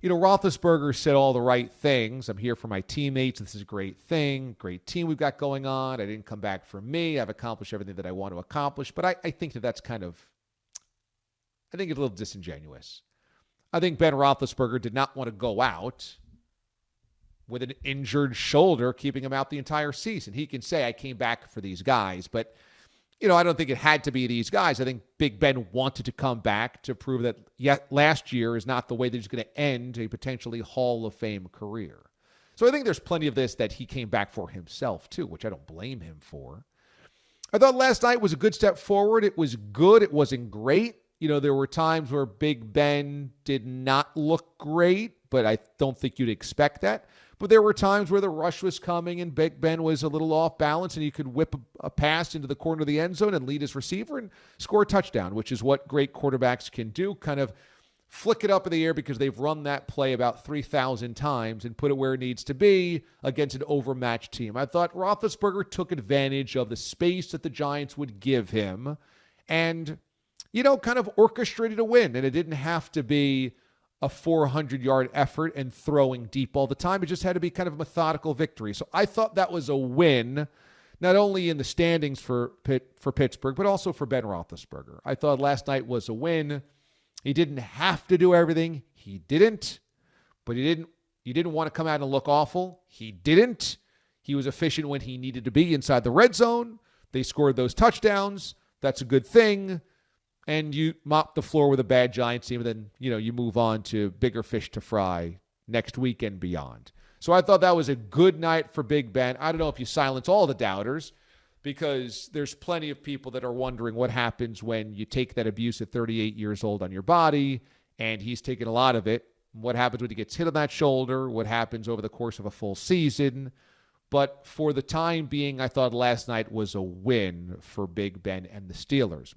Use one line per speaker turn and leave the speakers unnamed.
Roethlisberger said all the right things. I'm here for my teammates. This is a great thing, great team we've got going on. I didn't come back for me. I've accomplished everything that I want to accomplish. But I think that's I think it's a little disingenuous. I think Ben Roethlisberger did not want to go out with an injured shoulder, keeping him out the entire season. He can say, I came back for these guys, but I don't think it had to be these guys. I think Big Ben wanted to come back to prove that last year is not the way that he's going to end a potentially Hall of Fame career. So I think there's plenty of this that he came back for himself too, which I don't blame him for. I thought last night was a good step forward. It was good. It wasn't great. There were times where Big Ben did not look great, but I don't think you'd expect that. But there were times where the rush was coming and Big Ben was a little off balance and he could whip a pass into the corner of the end zone and lead his receiver and score a touchdown, which is what great quarterbacks can do, kind of flick it up in the air because they've run that play about 3,000 times and put it where it needs to be against an overmatched team. I thought Roethlisberger took advantage of the space that the Giants would give him and, kind of orchestrated a win. And it didn't have to be a 400-yard effort and throwing deep all the time. It just had to be kind of a methodical victory. So I thought that was a win, not only in the standings for Pittsburgh, but also for Ben Roethlisberger. I thought last night was a win. He didn't have to do everything. He didn't. But he didn't want to come out and look awful. He didn't. He was efficient when he needed to be inside the red zone. They scored those touchdowns. That's a good thing. And you mop the floor with a bad Giants team, and then, you move on to bigger fish to fry next week and beyond. So I thought that was a good night for Big Ben. I don't know if you silence all the doubters, because there's plenty of people that are wondering what happens when you take that abuse at 38 years old on your body, and he's taken a lot of it. What happens when he gets hit on that shoulder? What happens over the course of a full season? But for the time being, I thought last night was a win for Big Ben and the Steelers.